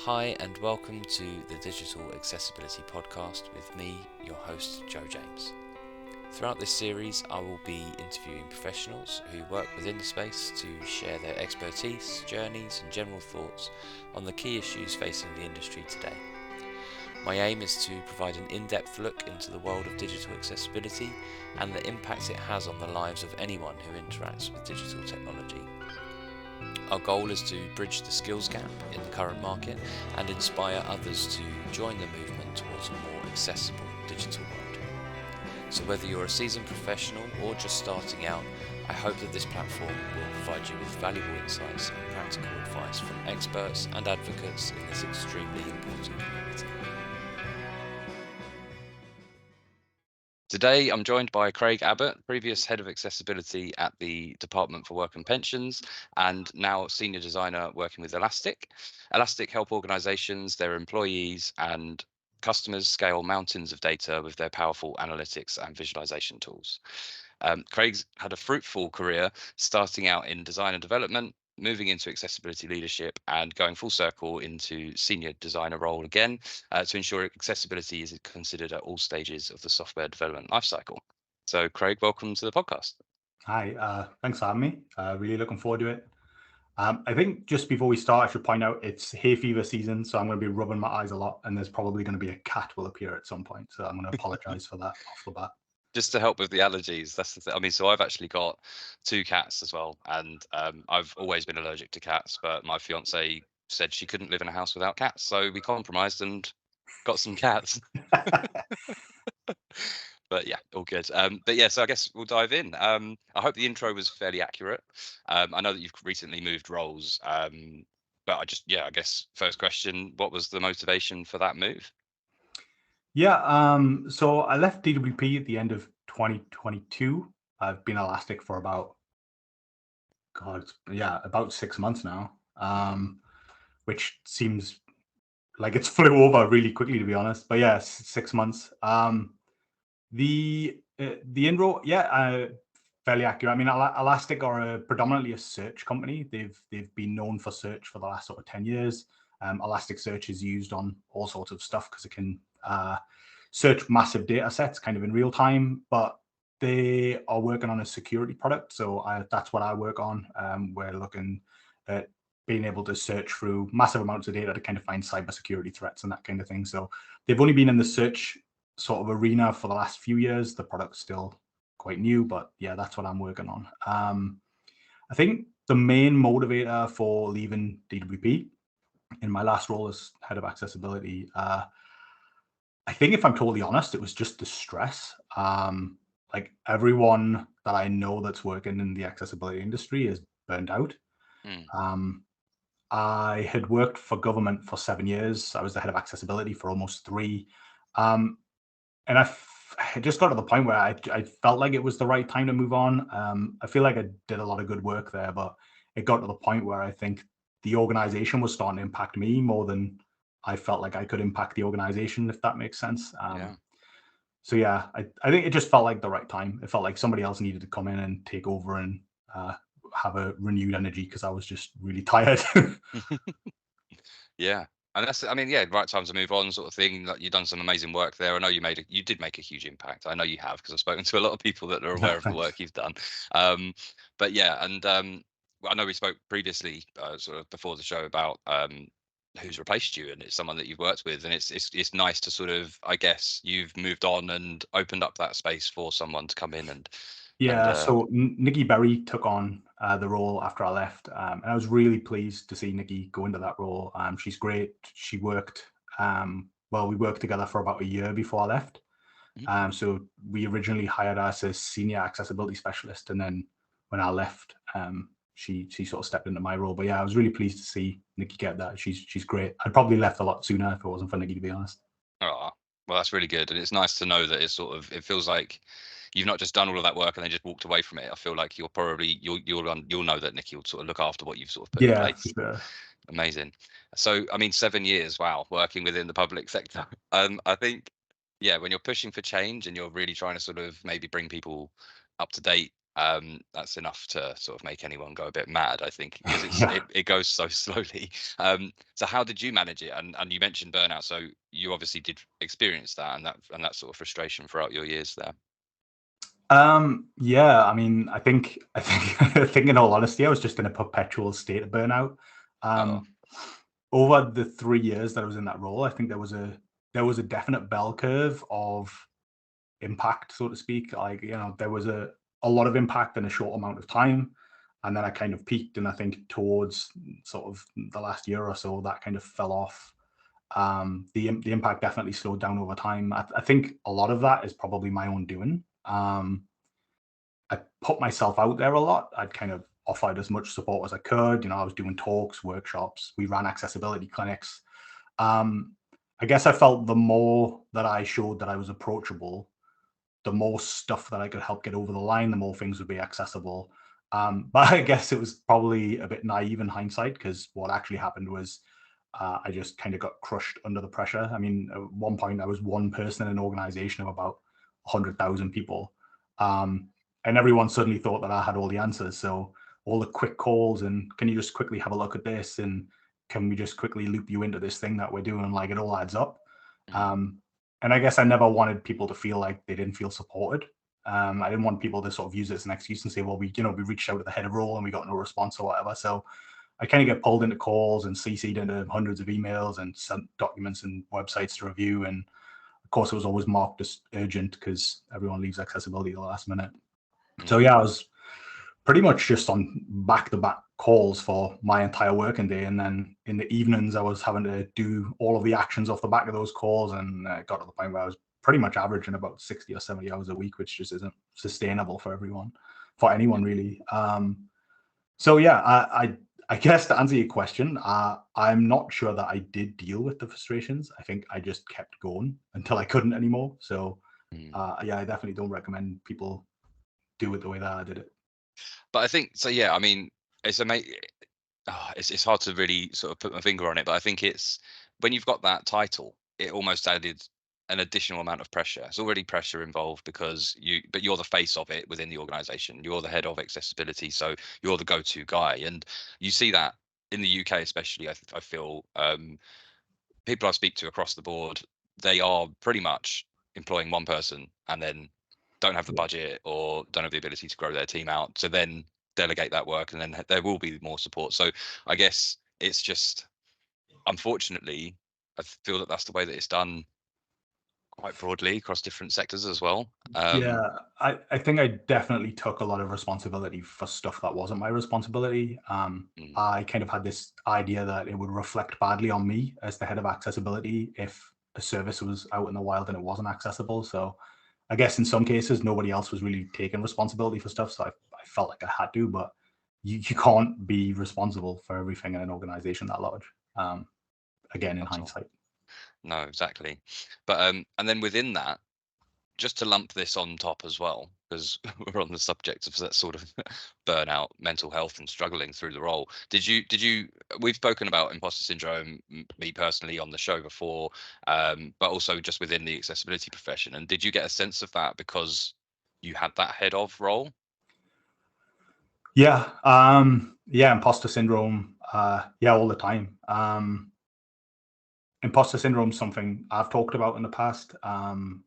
Hi and welcome to the Digital Accessibility Podcast with me, your host, Joe James. Throughout this series, I will be interviewing professionals who work within the space to share their expertise, journeys and general thoughts on the key issues facing the industry today. My aim is to provide an in-depth look into the world of digital accessibility and the impact it has on the lives of anyone who interacts with digital technology. Our goal is to bridge the skills gap in the current market and inspire others to join the movement towards a more accessible digital world. So whether you're a seasoned professional or just starting out, I hope that this platform will provide you with valuable insights and practical advice from experts and advocates in this extremely important community. Today, I'm joined by Craig Abbott, previous Head of Accessibility at the Department for Work and Pensions, and now Senior Designer working with Elastic. Elastic help organisations, their employees and customers scale mountains of data with their powerful analytics and visualization tools. Craig's had a fruitful career starting out in design and development, moving into accessibility leadership and going full circle into senior designer role again to ensure accessibility is considered at all stages of the software development lifecycle. So Craig, welcome to the podcast. Hi, thanks for having me. Really looking forward to it. I think just before we start, I should point out it's hay fever season, so I'm going to be rubbing my eyes a lot, and there's probably going to be a cat will appear at some point. So I'm going to apologize for that off the bat. Just to help with the allergies, that's the thing. I mean, so I've actually got 2 cats as well, and I've always been allergic to cats, but my fiance said she couldn't live in a house without cats, so we compromised and got some cats. But yeah, all good. But yeah, so I guess we'll dive in. I hope the intro was fairly accurate. I know that you've recently moved roles, but I guess first question, what was the motivation for that move? So I left DWP at the end of 2022. I've been Elastic for about 6 months now, which seems like it's flew over really quickly, to be honest. But yeah, 6 months. The intro, fairly accurate. I mean, Elastic are predominantly a search company. They've been known for search for the last sort of 10 years. Elasticsearch is used on all sorts of stuff because it can search massive data sets kind of in real time. But they are working on a security product, so that's what I work on. We're looking at being able to search through massive amounts of data to kind of find cybersecurity threats and that kind of thing. So they've only been in the search sort of arena for the last few years. The product's still quite new, but yeah, that's what I'm working on. I think the main motivator for leaving DWP in my last role as head of accessibility, I think if I'm totally honest, it was just the stress. Like everyone that I know that's working in the accessibility industry is burned out. Mm. I had worked for government for 7 years. I was the head of accessibility for almost 3. Um, and I just got to the point where I felt like it was the right time to move on. I feel like I did a lot of good work there, but it got to the point where I think the organization was starting to impact me more than I felt like I could impact the organization, if that makes sense. Yeah. So yeah, I think it just felt like the right time. It felt like somebody else needed to come in and take over and have a renewed energy because I was just really tired. Yeah. And that's, I mean, yeah, right time to move on, sort of thing. Like you've done some amazing work there. I know you did make a huge impact. I know you have because I've spoken to a lot of people that are aware of the Thanks. work you've done. But yeah, and I know we spoke previously, sort of before the show about who's replaced you, and it's someone that you've worked with, and it's nice to sort of, I guess, you've moved on and opened up that space for someone to come in and Yeah, so Nikki Berry took on the role after I left, and I was really pleased to see Nikki go into that role. She's great. She worked we worked together for about a year before I left. Mhm. So we originally hired her as a senior accessibility specialist, and then when I left, she sort of stepped into my role. But yeah, I was really pleased to see Nikki get that. She's great. I'd probably left a lot sooner if it wasn't for Nikki, to be honest. Oh, well, that's really good, and it's nice to know that it's sort of, it feels like you've not just done all of that work and then just walked away from it. I feel like you're probably you'll know that Nikki will sort of look after what you've sort of put in Yeah, for place. sure. Amazing. So, I mean, 7 years, wow, working within the public sector. I think, yeah, when you're pushing for change and you're really trying to sort of maybe bring people up to date, that's enough to sort of make anyone go a bit mad, I think, because Yeah. it goes so slowly. So how did you manage it? And you mentioned burnout, so you obviously did experience that and that sort of frustration throughout your years there. Yeah, I mean, I think in all honesty, I was just in a perpetual state of burnout. Oh, Um, Over the 3 years that I was in that role, I think there was a definite bell curve of impact, so to speak. Like, there was a lot of impact in a short amount of time. And then I kind of peaked, and I think towards sort of the last year or so, that kind of fell off. The impact definitely slowed down over time. I think a lot of that is probably my own doing. I put myself out there a lot. I'd kind of offered as much support as I could. I was doing talks, workshops. We ran accessibility clinics. Um, I guess I felt the more that I showed that I was approachable, the more stuff that I could help get over the line, the more things would be accessible. But I guess it was probably a bit naive in hindsight, because what actually happened was I just kind of got crushed under the pressure. I mean, at one point, I was one person in an organization of about 100,000 people. Um, and everyone suddenly thought that I had all the answers. So all the quick calls and, can you just quickly have a look at this? And can we just quickly loop you into this thing that we're doing? Like, it all adds up. mm, Um, and I guess I never wanted people to feel like they didn't feel supported. I didn't want people to sort of use it as an excuse and say, well, we reached out to the head of role and we got no response or whatever. So I kind of get pulled into calls and CC'd into hundreds of emails and sent documents and websites to review. And of course, it was always marked as urgent because everyone leaves accessibility at the last minute. So mm. yeah, I was pretty much just on back-to-back calls for my entire working day, and then in the evenings I was having to do all of the actions off the back of those calls, and it got to the point where I was pretty much averaging about 60 or 70 hours a week, which just isn't sustainable for anyone really. So yeah, I guess to answer your question, I'm not sure that I did deal with the frustrations. I think I just kept going until I couldn't anymore. So Mm. yeah, I definitely don't recommend people do it the way that I did it. But I think so. Yeah, I mean, it's amazing. It's hard to really sort of put my finger on it, but I think it's when you've got that title, it almost added an additional amount of pressure. It's already pressure involved because but you're the face of it within the organization. You're the head of accessibility, so you're the go-to guy, and you see that in the UK especially. I feel people I speak to across the board, they are pretty much employing one person and then don't have the Yeah. budget or don't have the ability to grow their team out. So then delegate that work, and then there will be more support. So I guess it's just, unfortunately, I feel that that's the way that it's done quite broadly across different sectors as well. Yeah, I think I definitely took a lot of responsibility for stuff that wasn't my responsibility. Mm, I kind of had this idea that it would reflect badly on me as the head of accessibility if a service was out in the wild and it wasn't accessible. So I guess in some cases, nobody else was really taking responsibility for stuff. So I felt like I had to, but you can't be responsible for everything in an organization that large. Again, in not at all. hindsight. No, exactly. But and then within that, just to lump this on top as well, because we're on the subject of that sort of burnout, mental health, and struggling through the role. Did you? We've spoken about imposter syndrome, me personally, on the show before, but also just within the accessibility profession. And did you get a sense of that because you had that head of role? Yeah, yeah, imposter syndrome. Yeah, all the time. Imposter syndrome is something I've talked about in the past. I'm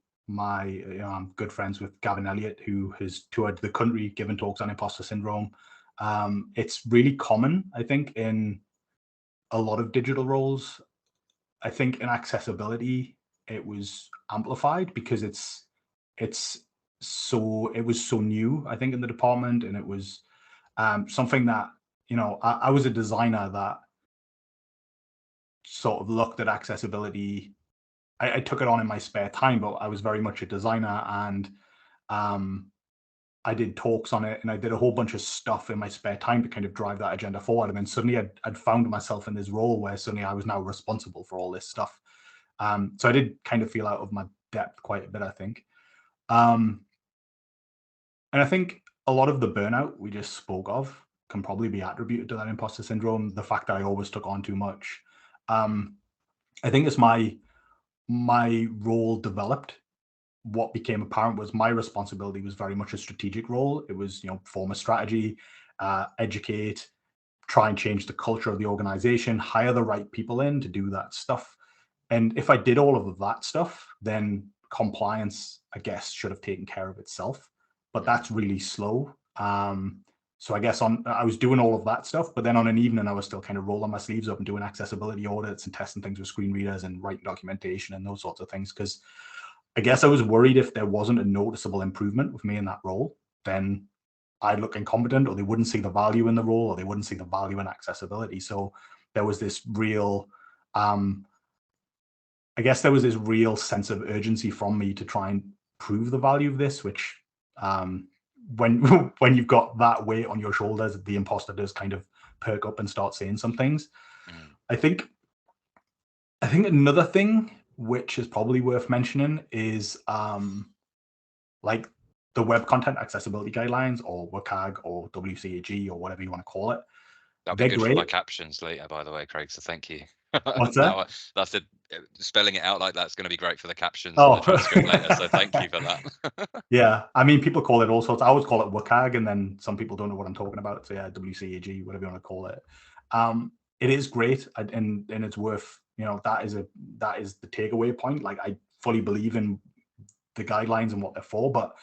good friends with Gavin Elliott, who has toured the country giving talks on imposter syndrome. It's really common, I think, in a lot of digital roles. I think in accessibility, it was amplified because it was so new, I think, in the department, and it was something that, I was a designer that sort of looked at accessibility. I took it on in my spare time, but I was very much a designer, and um, I did talks on it, and I did a whole bunch of stuff in my spare time to kind of drive that agenda forward. And then suddenly I'd found myself in this role where suddenly I was now responsible for all this stuff. So I did kind of feel out of my depth quite a bit, I think. Um, and I think a lot of the burnout we just spoke of can probably be attributed to that imposter syndrome, the fact that I always took on too much. Um, I think as my role developed, what became apparent was my responsibility was very much a strategic role. It was, form a strategy, educate, try and change the culture of the organization, hire the right people in to do that stuff. And if I did all of that stuff, then compliance, I guess, should have taken care of itself. But that's really slow. So I guess I was doing all of that stuff, but then on an evening, I was still kind of rolling my sleeves up and doing accessibility audits and testing things with screen readers and writing documentation and those sorts of things. Because I guess I was worried if there wasn't a noticeable improvement with me in that role, then I'd look incompetent, or they wouldn't see the value in the role, or they wouldn't see the value in accessibility. So there was this real, I guess there was this real sense of urgency from me to try and prove the value of this, which when when you've got that weight on your shoulders, the imposter does kind of perk up and start saying some things. I think another thing which is probably worth mentioning is like the Web Content Accessibility Guidelines, or WCAG, or WCAG, or whatever you want to call it. That'll be good for my captions later, by the way, Craig, so thank you. What's that? That's spelling it out like that's going to be great for the captions Oh. and the transcript later, so thank you for that. Yeah, I mean, people call it all sorts. I always call it WCAG, and then some people don't know what I'm talking about. So yeah, WCAG, whatever you want to call it. It is great, and it's worth, that is the takeaway point. Like, I fully believe in the guidelines and what they're for, but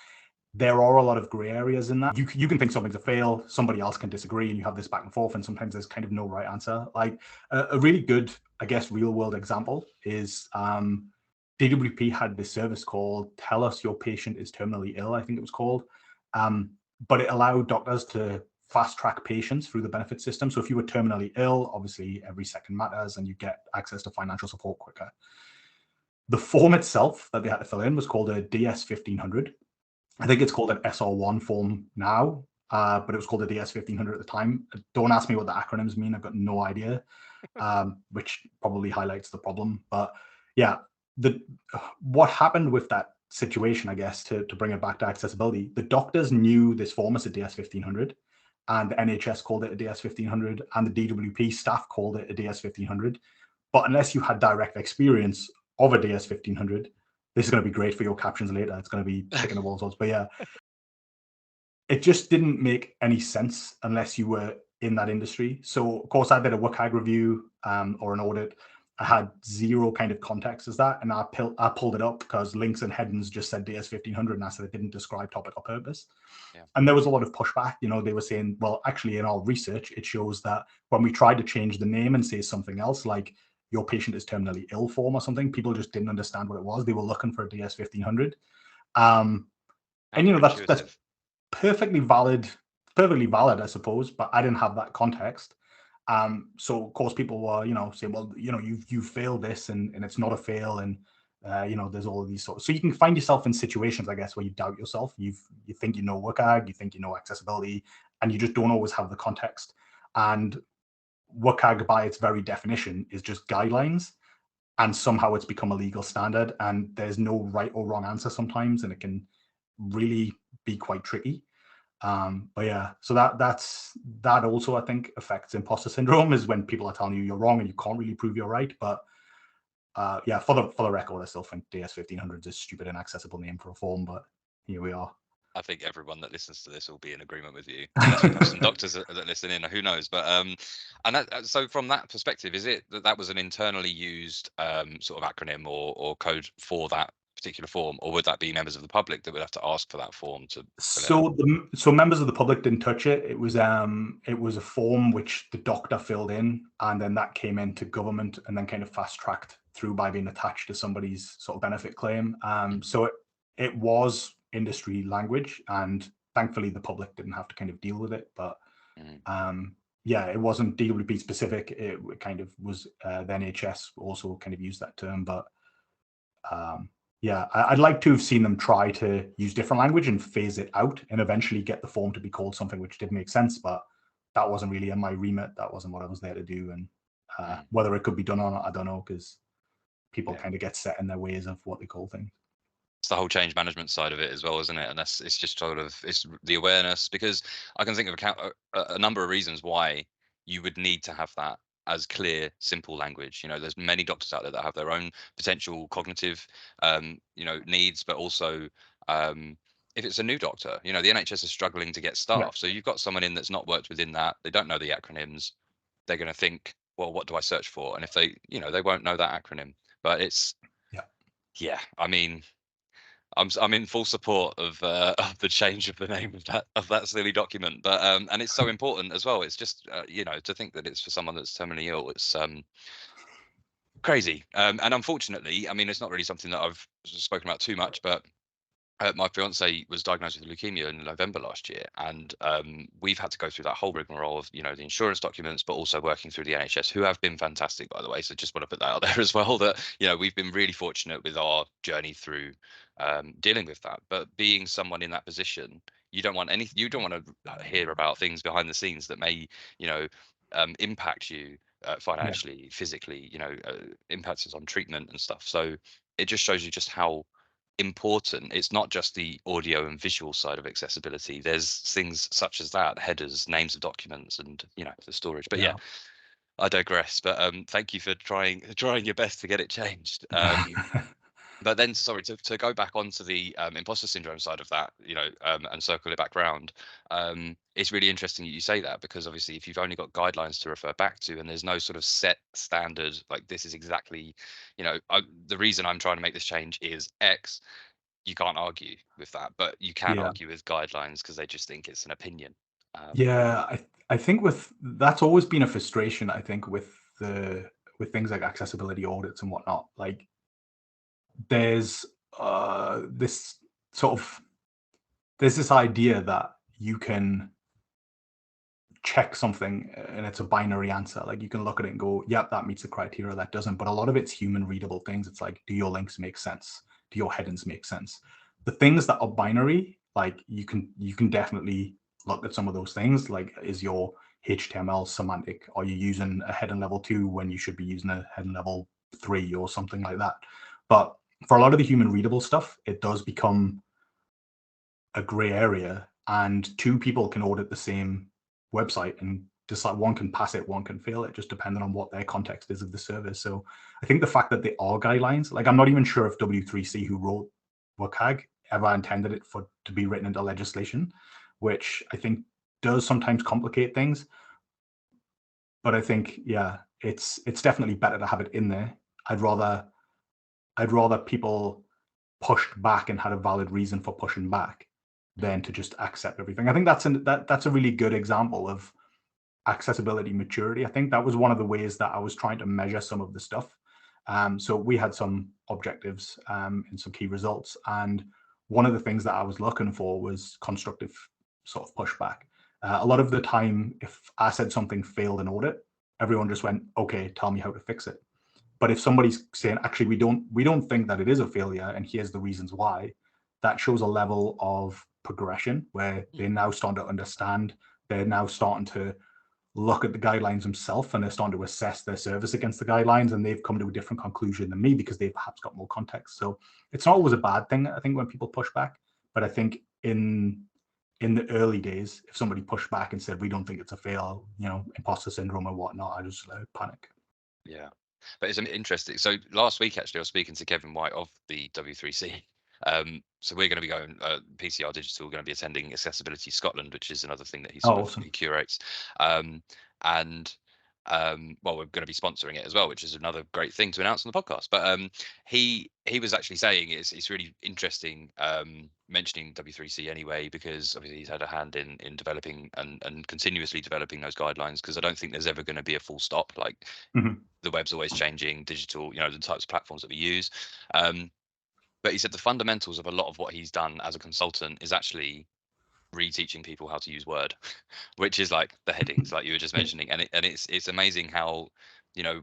there are a lot of gray areas in that. You can think something's a fail, somebody else can disagree, and you have this back and forth, and sometimes there's kind of no right answer. Like a really good, I guess, real world example is DWP had this service called Tell Us Your Patient is Terminally Ill, I think it was called. But it allowed doctors to fast track patients through the benefit system. So if you were terminally ill, obviously every second matters, and you get access to financial support quicker. The form itself that they had to fill in was called a DS-1500. I think it's called an SR1 form now, but it was called a DS-1500 at the time. Don't ask me what the acronyms mean. I've got no idea, which probably highlights the problem. But yeah, what happened with that situation, I guess, to bring it back to accessibility, the doctors knew this form as a DS-1500, and the NHS called it a DS-1500, and the DWP staff called it a DS-1500. But unless you had direct experience of a DS-1500, this is going to be great for your captions later. It's going to be ticking the walls. But yeah, it just didn't make any sense unless you were in that industry. So of course I did a WCAG review or an audit. I had zero kind of context as that, and I pulled it up because links and headings just said DS-1500, and I said it didn't describe topic or purpose. Yeah. And there was a lot of pushback. They were saying, well, actually in our research, it shows that when we tried to change the name and say something else, like your patient is terminally ill form or something, people just didn't understand what it was. They were looking for a DS-1500. And that's perfectly valid, I suppose, but I didn't have that context. So of course people were, saying, well, you failed this, and it's not a fail, and there's all of these sorts. So you can find yourself in situations, I guess, where you doubt yourself. You think you know WCAG, you think you know accessibility, and you just don't always have the context. And WCAG, by its very definition, is just guidelines, and somehow it's become a legal standard, and there's no right or wrong answer sometimes, and it can really be quite tricky. But yeah, so that also, I think, affects imposter syndrome, is when people are telling you you're wrong and you can't really prove you're right. But yeah, for the record, I still think DS-1500 is a stupid and inaccessible name for a form, but here we are. I think everyone that listens to this will be in agreement with you. Unless we have some doctors that listen in, who knows? But so from that perspective, is it that was an internally used sort of acronym or code for that particular form, or would that be members of the public that would have to ask for that form to fill it out? So members of the public didn't touch it. It was a form which the doctor filled in, and then that came into government and then kind of fast tracked through by being attached to somebody's sort of benefit claim. So it was industry language, and thankfully the public didn't have to kind of deal with it. But yeah, it wasn't DWP specific. It kind of was the NHS also kind of used that term. But yeah, I'd like to have seen them try to use different language and phase it out and eventually get the form to be called something which did make sense. But that wasn't really in my remit. That wasn't what I was there to do. And whether it could be done or not, I don't know, because people kind of get set in their ways of what they call things. It's the whole change management side of it as well, isn't it? And it's just sort of, it's the awareness, because I can think of a number of reasons why you would need to have that as clear, simple language. There's many doctors out there that have their own potential cognitive, needs, but also, if it's a new doctor, the NHS is struggling to get Yeah. staff. So you've got someone in that's not worked within that, they don't know the acronyms, they're going to think, well, what do I search for? And if they won't know that acronym. But it's, Yeah. yeah, I mean, I'm in full support of of the change of the name of that silly document. But and it's so important as well. It's just to think that it's for someone that's terminally ill. It's crazy. And unfortunately, I mean, it's not really something that I've spoken about too much, but my fiance was diagnosed with leukemia in November last year, and we've had to go through that whole rigmarole of the insurance documents, but also working through the NHS, who have been fantastic, by the way. So just want to put that out there as well. That we've been really fortunate with our journey through dealing with that. But being someone in that position, you don't want you don't want to hear about things behind the scenes that may impact you Yeah. financially, physically, impacts us on treatment and stuff. So it just shows you just how important. It's not just the audio and visual side of accessibility. There's things such as that, headers, names of documents, and the storage. But yeah, Yeah. I digress. But thank you for trying your best to get it changed. But then, sorry, to go back onto the imposter syndrome side of that, and circle it back round. It's really interesting that you say that, because obviously, if you've only got guidelines to refer back to, and there's no sort of set standard, like this is exactly, the reason I'm trying to make this change is X, you can't argue with that, but you can Yeah. argue with guidelines because they just think it's an opinion. Yeah, I think with that's always been a frustration, I think, with things like accessibility audits and whatnot. Like there's this sort of there's this idea that you can check something and it's a binary answer. Like you can look at it and go, yep, that meets the criteria, that doesn't. But a lot of it's human readable things. It's like, do your links make sense? Do your headings make sense? The things that are binary, like you can definitely look at some of those things. Like, is your HTML semantic? Are you using a heading level 2 when you should be using a heading level 3 or something like that? But for a lot of the human readable stuff, it does become a gray area, and two people can audit the same website and decide, one can pass it, one can fail it, just depending on what their context is of the service. So I think the fact that they are guidelines, like I'm not even sure if W3C, who wrote WCAG, ever intended it to be written into legislation, which I think does sometimes complicate things. But I think, yeah, it's definitely better to have it in there. I'd rather people pushed back and had a valid reason for pushing back than to just accept everything. I think that's a really good example of accessibility maturity. I think that was one of the ways that I was trying to measure some of the stuff. So we had some objectives and some key results, and one of the things that I was looking for was constructive sort of pushback. A lot of the time, if I said something failed in audit, everyone just went, "Okay, tell me how to fix it." But if somebody's saying, actually, we don't think that it is a failure, and here's the reasons why, that shows a level of progression where they're now starting to understand. They're now starting to look at the guidelines themselves, and they're starting to assess their service against the guidelines, and they've come to a different conclusion than me because they've perhaps got more context. So it's not always a bad thing, I think, when people push back. But I think in the early days, if somebody pushed back and said, we don't think it's a fail, imposter syndrome or whatnot, I just panic. Yeah, but it's interesting. So last week, actually, I was speaking to Kevin White of the W3C. So we're going to be going, PCR Digital, going to be attending Accessibility Scotland, which is another thing that Oh, awesome. he curates. And well, we're going to be sponsoring it as well, which is another great thing to announce on the podcast. But he was actually saying it's really interesting, mentioning W3C anyway, because obviously he's had a hand in developing and continuously developing those guidelines, because I don't think there's ever going to be a full stop. Like, Mhm. the web's always changing, digital, the types of platforms that we use. But he said the fundamentals of a lot of what he's done as a consultant is actually reteaching people how to use Word, which is like the headings, like you were just mentioning. And it's amazing how, you know,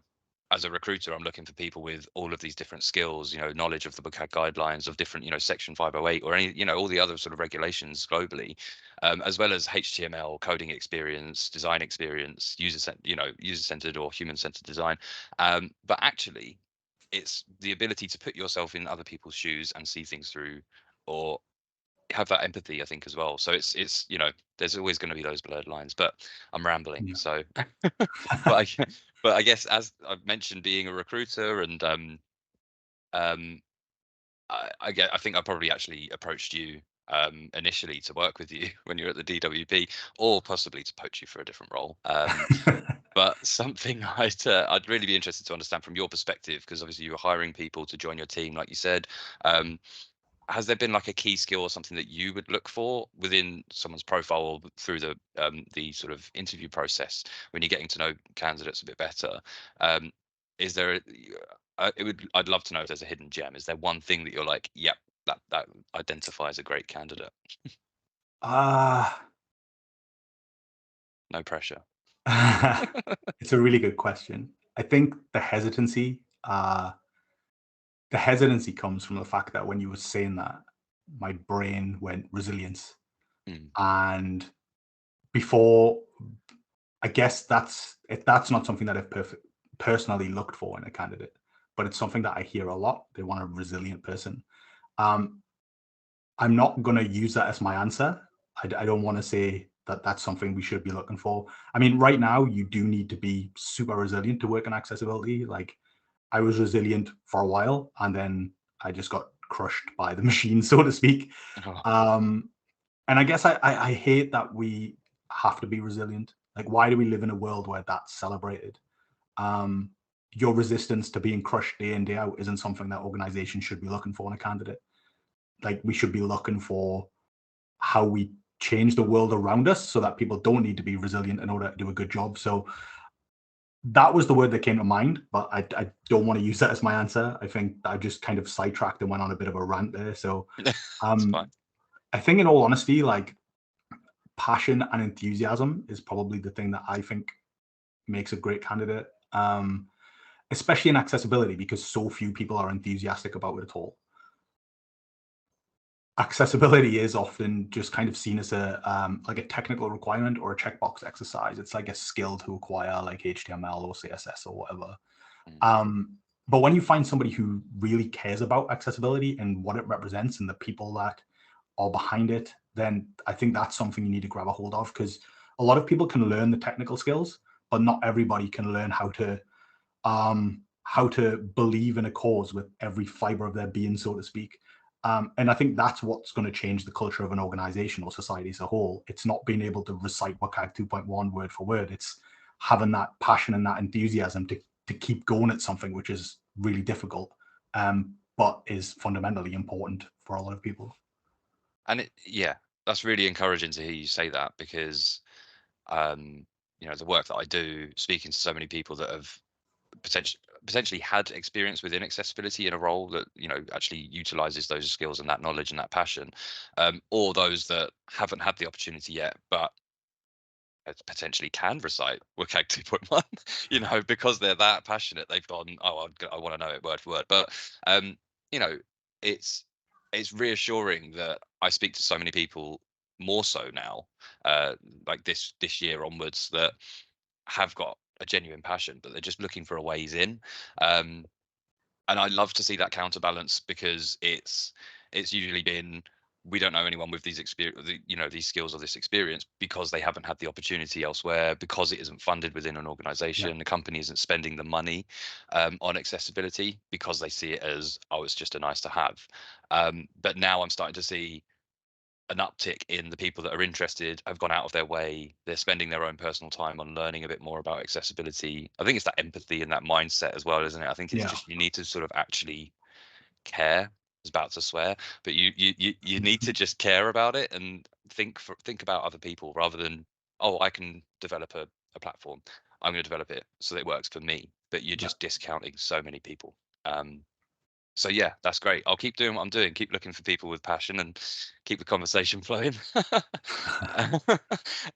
as a recruiter, I'm looking for people with all of these different skills, knowledge of the WCAG guidelines, of different, Section 508, or any, all the other sort of regulations globally, as well as HTML, coding experience, design experience, user-centered or human-centered design. But actually, it's the ability to put yourself in other people's shoes and see things through, or have that empathy, I think, as well. So there's always going to be those blurred lines, but I'm rambling. Yeah. So, but But I guess, as I've mentioned, being a recruiter, and um, I think I probably actually approached you initially to work with you when you were at the DWP, or possibly to poach you for a different role. But something I'd really be interested to understand from your perspective, because obviously you were hiring people to join your team, like you said. Um, has there been like a key skill or something that you would look for within someone's profile, or through the sort of interview process when you're getting to know candidates a bit better? Um, is there I'd love to know if there's a hidden gem. Is there one thing that you're like, yep, that identifies a great candidate? Ah, No pressure. it's a really good question. I think the hesitancy comes from the fact that when you were saying that, my brain went resilience. Mm, And before, I guess that's not something that I've personally looked for in a candidate, but it's something that I hear a lot. They want a resilient person. Um, I'm not going to use that as my answer. I don't want to say that that's something we should be looking for. I mean, right now, you do need to be super resilient to work in accessibility. Like, I was resilient for a while, and then I just got crushed by the machine, so to speak. oh, Um, and I guess I hate that we have to be resilient. Like, why do we live in a world where that's celebrated? Um, your resistance to being crushed day in, day out isn't something that organizations should be looking for in a candidate. Like, we should be looking for how we change the world around us so that people don't need to be resilient in order to do a good job. So that was the word that came to mind, but I don't want to use that as my answer. I think I just kind of sidetracked and went on a bit of a rant there. So it's um, fine. I think, in all honesty, like, passion and enthusiasm is probably the thing that I think makes a great candidate, especially in accessibility, because so few people are enthusiastic about it at all. Accessibility is often just kind of seen as a like a technical requirement or a checkbox exercise. It's like a skill to acquire, like HTML or CSS or whatever. Mm, But when you find somebody who really cares about accessibility and what it represents and the people that are behind it, then I think that's something you need to grab a hold of, because a lot of people can learn the technical skills, but not everybody can learn how to believe in a cause with every fiber of their being, so to speak. And I think that's what's going to change the culture of an organization or society as a whole. It's not being able to recite WCAG 2.1 word for word. It's having that passion and that enthusiasm to keep going at something which is really difficult, but is fundamentally important for a lot of people. and yeah, that's really encouraging to hear you say that, because um, the work that I do, speaking to so many people that have potentially had experience within accessibility in a role that actually utilizes those skills and that knowledge and that passion, or those that haven't had the opportunity yet, but potentially can recite WCAG 2.1, because they're that passionate. They've gone, oh, I want to know it word for word. But you know, it's it's reassuring that I speak to so many people, more so now, like this year onwards, that have got a genuine passion, but they're just looking for a ways in. Um, and I love to see that counterbalance, because it's usually been, we don't know anyone with these experience, these skills or this experience, because they haven't had the opportunity elsewhere, because it isn't funded within an Yeah, organization, the company isn't spending the money on accessibility, because they see it as, oh, it's just a nice to have. But now I'm starting to see an uptick in the people that are interested, have gone out of their way, they're spending their own personal time on learning a bit more about accessibility. I think it's that empathy and that mindset as well, isn't it? I think it's yeah, just, you need to sort of actually care. I was about to swear, but you need to just care about it, and think about other people, rather than, oh, I can develop a platform, I'm going to develop it so that it works for me. But you're yeah. just discounting so many people. So yeah, that's great. I'll keep doing what I'm doing, keep looking for people with passion, and keep the conversation flowing.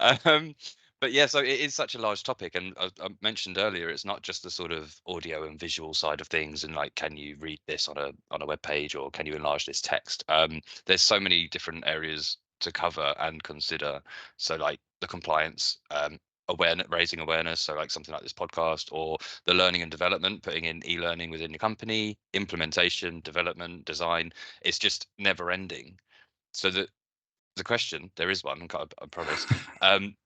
um, but yeah, so it is such a large topic, and I mentioned earlier, it's not just the sort of audio and visual side of things, and like, can you read this on a web page, or can you enlarge this text? There's so many different areas to cover and consider. So like the compliance, awareness, raising awareness, so like something like this podcast, or the learning and development, putting in e-learning within your company, implementation, development, design. It's just never ending. So that the question, there is one, I promise,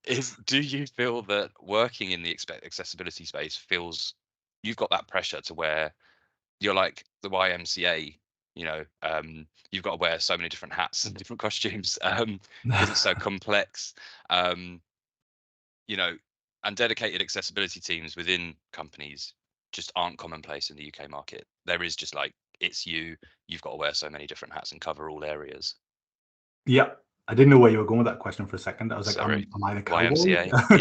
is do you feel that working in the accessibility space feels you've got that pressure to where you're like the YMCA, you've got to wear so many different hats and different costumes because it's so complex, um, you know, and dedicated accessibility teams within companies just aren't commonplace in the UK market. There is just like, you've got to wear so many different hats and cover all areas. Yeah, I didn't know where you were going with that question for a second. I was like, Sorry, am I the cowboy? YMCA.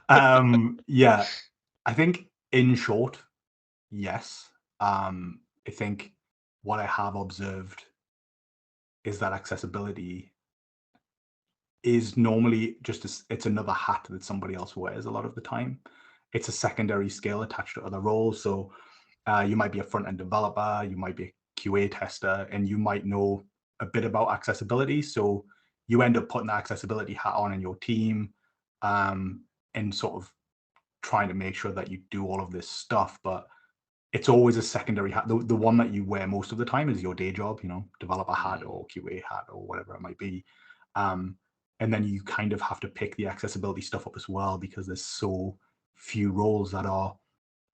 Yep. Yeah, I think in short, yes. I think what I have observed is that accessibility is normally it's another hat that somebody else wears a lot of the time. It's a secondary skill attached to other roles. So you might be a front end developer, you might be a QA tester, and you might know a bit about accessibility. So you end up putting the accessibility hat on in your team, and sort of trying to make sure that you do all of this stuff. But it's always a secondary hat. The one that you wear most of the time is your day job, developer hat or QA hat or whatever it might be. And then you kind of have to pick the accessibility stuff up as well because there's so few roles that are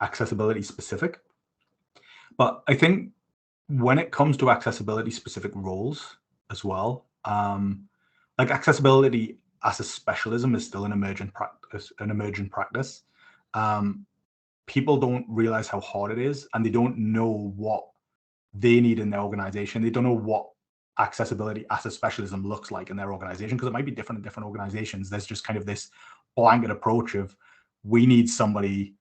accessibility specific. But I think when it comes to accessibility specific roles as well, like accessibility as a specialism is still an emergent practice. People don't realize how hard it is, and they don't know what they need in their organization. They don't know what accessibility as a specialism looks like in their organization because it might be different in different organizations. There's just kind of this blanket approach of we need somebody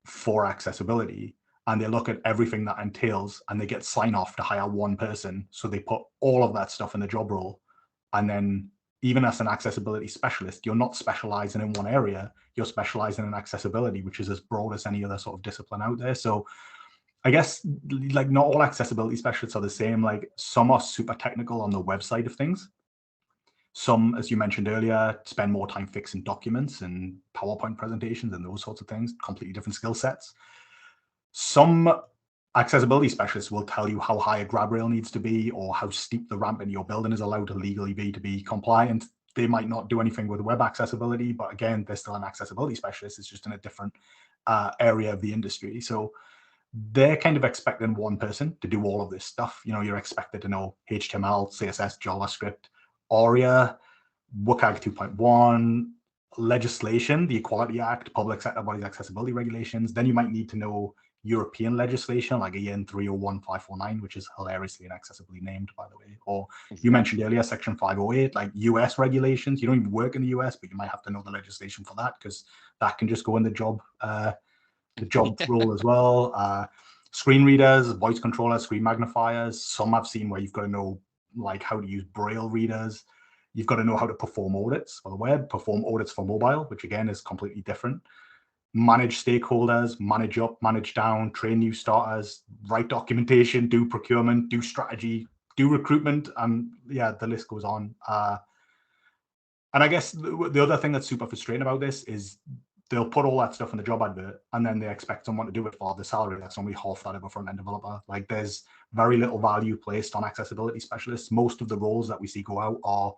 for accessibility, and they look at everything that entails and they get sign off to hire one person. So they put all of that stuff in the job role. And then even as an accessibility specialist, you're not specializing in one area, you're specializing in accessibility, which is as broad as any other sort of discipline out there. So I guess like not all accessibility specialists are the same. Like some are super technical on the website of things. Some, as you mentioned earlier, spend more time fixing documents and PowerPoint presentations and those sorts of things, completely different skill sets. Some accessibility specialists will tell you how high a grab rail needs to be or how steep the ramp in your building is allowed to legally be to be compliant. They might not do anything with web accessibility, but again, they're still an accessibility specialist. It's just in a different area of the industry. So they're kind of expecting one person to do all of this stuff. You're expected to know HTML, CSS, JavaScript, ARIA, WCAG 2.1, legislation, the Equality Act, Public Sector Bodies Accessibility Regulations. Then you might need to know European legislation like EN 301549, which is hilariously and accessibly named, by the way. Or you mentioned earlier, Section 508, like US regulations. You don't even work in the US, but you might have to know the legislation for that because that can just go in the job role as well. Screen readers, voice controllers, screen magnifiers. Some I've seen where you've got to know like how to use Braille readers. You've got to know how to perform audits for the web, perform audits for mobile, which again is completely different. Manage stakeholders, manage up, manage down, train new starters, write documentation, do procurement, do strategy, do recruitment, and yeah, the list goes on. And I guess the other thing that's super frustrating about this is they'll put all that stuff in the job advert and then they expect someone to do it for the salary that's only half that of a front-end developer. Like there's very little value placed on accessibility specialists. Most of the roles that we see go out are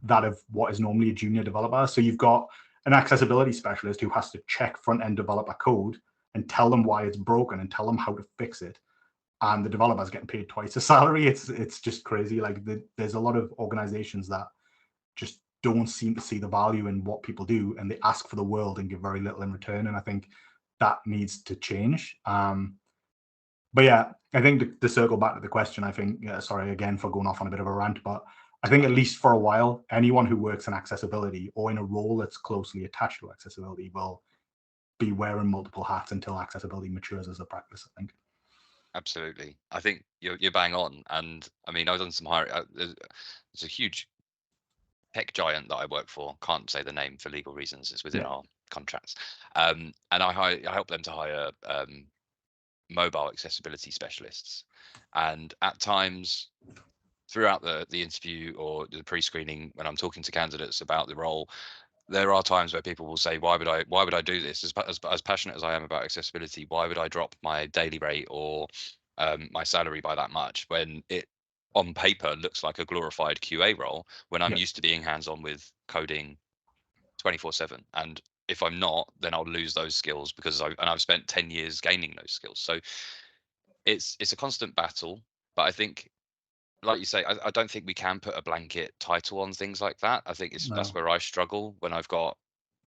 that of what is normally a junior developer. So you've got an accessibility specialist who has to check front-end developer code and tell them why it's broken and tell them how to fix it. And the developer's getting paid twice the salary. It's just crazy. Like there's a lot of organizations that just don't seem to see the value in what people do, and they ask for the world and give very little in return. And I think that needs to change. But yeah, I think to circle back to the question, I think, sorry again for going off on a bit of a rant, but I think at least for a while, anyone who works in accessibility or in a role that's closely attached to accessibility will be wearing multiple hats until accessibility matures as a practice, I think. Absolutely. I think you're bang on. And I mean, I've done some hiring. There's a huge tech giant that I work for. Can't say the name for legal reasons. It's within our contracts. And I help them to hire mobile accessibility specialists. And at times throughout the interview or the pre-screening, when I'm talking to candidates about the role, there are times where people will say, why would I do this? As passionate as I am about accessibility, why would I drop my daily rate or my salary by that much when on paper looks like a glorified QA role when I'm Yeah. used to being hands-on with coding 24/7. And if I'm not, then I'll lose those skills because I've spent 10 years gaining those skills. So it's a constant battle. But I think, like you say, I don't think we can put a blanket title on things like that. I think that's No. where I struggle when I've got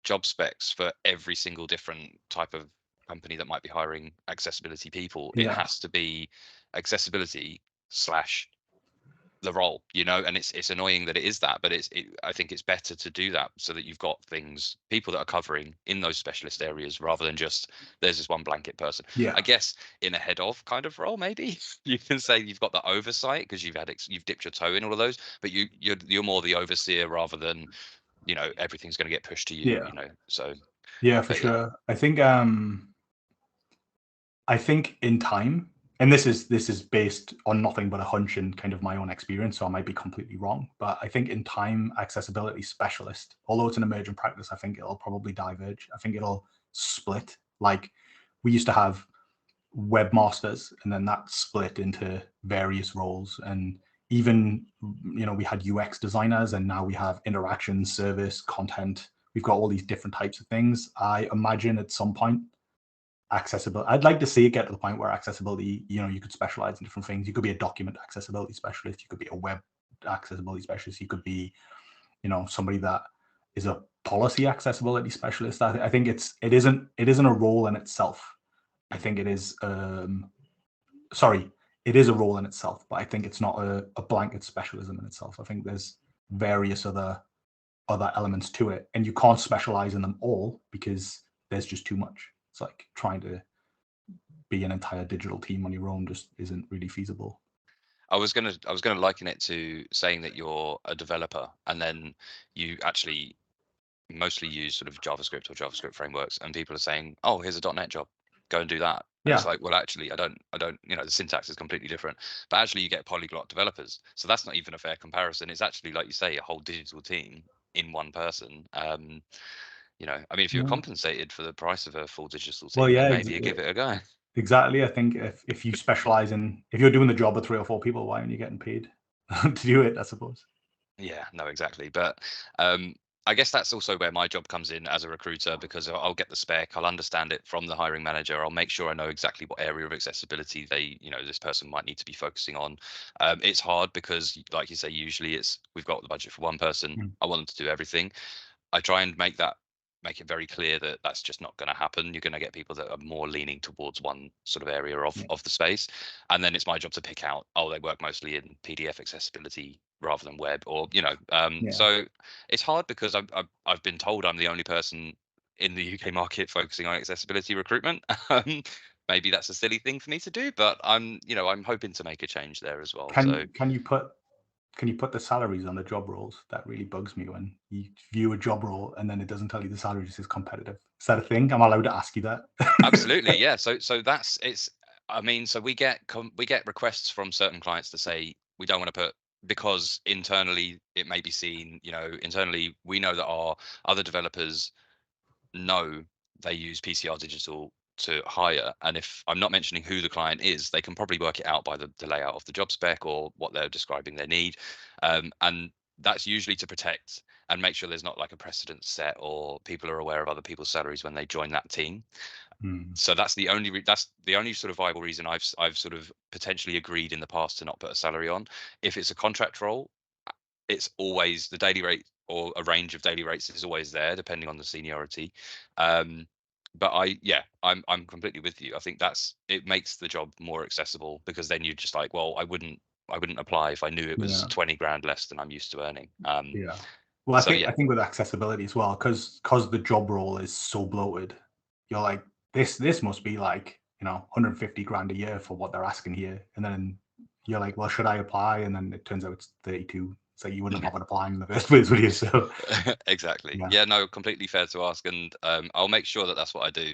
job specs for every single different type of company that might be hiring accessibility people. It Yeah. has to be accessibility slash the role, and it's annoying that it is that, but I think it's better to do that so that you've got people that are covering in those specialist areas rather than just there's this one blanket person. Yeah. I guess in a head of kind of role, maybe you can say you've got the oversight because you've dipped your toe in all of those, but you're more the overseer rather than everything's going to get pushed to you, Yeah. so Yeah, for yeah. sure. I think in time, and this is based on nothing but a hunch and kind of my own experience, so I might be completely wrong. But I think in time, accessibility specialist, although it's an emerging practice, I think it'll probably diverge. I think it'll split. Like we used to have webmasters, and then that split into various roles. And even we had UX designers, and now we have interaction, service, content. We've got all these different types of things. I imagine at some point accessibility, I'd like to see it get to the point where accessibility, you could specialize in different things. You could be a document accessibility specialist, you could be a web accessibility specialist, you could be somebody that is a policy accessibility specialist. I think it isn't a role in itself. I think it is sorry, it is a role in itself, but I think it's not a blanket specialism in itself. I think there's various other elements to it, and you can't specialize in them all because there's just too much. It's like trying to be an entire digital team on your own just isn't really feasible. I was gonna liken it to saying that you're a developer and then you actually mostly use sort of JavaScript or JavaScript frameworks, and people are saying, "Oh, here's a .NET job, go and do that." And it's Yeah, like, well, actually, I don't. The syntax is completely different. But actually, you get polyglot developers, so that's not even a fair comparison. It's actually, like you say, a whole digital team in one person. I mean, if you're yeah. compensated for the price of a full digital Well, team, then yeah, maybe you give it a go. exactly. I think if you specialize in, if you're doing the job of three or four people, why aren't you getting paid to do it? I suppose. Yeah, no, exactly. But um, I guess that's also where my job comes in as a recruiter because I'll get the spec, I'll understand it from the hiring manager, I'll make sure I know exactly what area of accessibility this person might need to be focusing on. It's hard because, like you say, usually we've got the budget for one person. Mm. I want them to do everything. I try and make it very clear that that's just not going to happen. You're going to get people that are more leaning towards one sort of area of Yeah, of the space, and then it's my job to pick out. Oh, they work mostly in PDF accessibility rather than web, or yeah, So it's hard because I've been told I'm the only person in the UK market focusing on accessibility recruitment. Maybe that's a silly thing for me to do, but I'm hoping to make a change there as well. So can you put the salaries on the job roles? That really bugs me when you view a job role and then it doesn't tell you the salary, just says competitive. Is that a thing? Am I allowed to ask you that? absolutely, yeah. So that's it's. I mean, so we get requests from certain clients to say we don't want to put because internally it may be seen. Internally we know that our other developers know they use PCR Digital to hire, and if I'm not mentioning who the client is, they can probably work it out by the layout of the job spec or what they're describing their need, and that's usually to protect and make sure there's not like a precedent set or people are aware of other people's salaries when they join that team. Hmm. So that's the only sort of viable reason I've sort of potentially agreed in the past to not put a salary on. If it's a contract role, it's always the daily rate or a range of daily rates is always there depending on the seniority. um but I'm completely with you. I think it makes the job more accessible because then you're just like, well, I wouldn't apply if I knew it was Yeah, 20 grand less than I'm used to earning. yeah. Well, I So think yeah. I think with accessibility as well, because the job role is so bloated, you're like, this must be like 150 grand a year for what they're asking here, and then you're like, well, should I apply? And then it turns out it's 32. So you wouldn't have bothered applying in the first place, would you? So Exactly. yeah, Yeah, no, completely fair to ask, and I'll make sure that that's what I do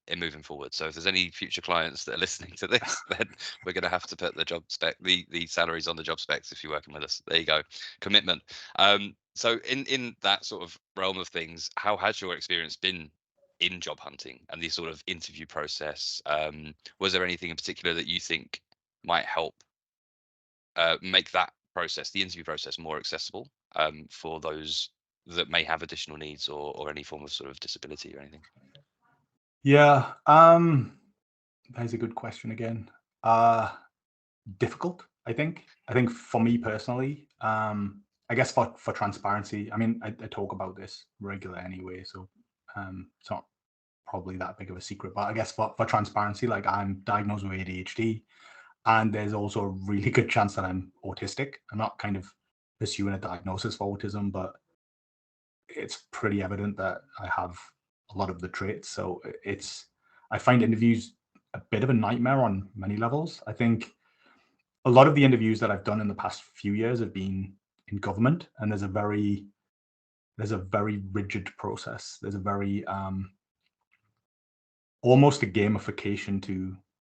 in moving forward. So if there's any future clients that are listening to this, then we're going to have to put the salaries on the job specs if you're working with us. There you go, commitment. So in that sort of realm of things, how has your experience been in job hunting and the sort of interview process? Was there anything in particular that you think might help make that process, the interview process, more accessible for those that may have additional needs or any form of sort of disability or anything? Yeah, that's a good question again. Difficult, I think. I think for me personally, I guess for transparency, I mean, I talk about this regular anyway, so it's not probably that big of a secret. But I guess for transparency, like I'm diagnosed with ADHD, and there's also a really good chance that I'm autistic. I'm not kind of pursuing a diagnosis for autism, but it's pretty evident that I have a lot of the traits. So I find interviews a bit of a nightmare on many levels. I think a lot of the interviews that I've done in the past few years have been in government, and there's a very rigid process. There's a very almost a gamification to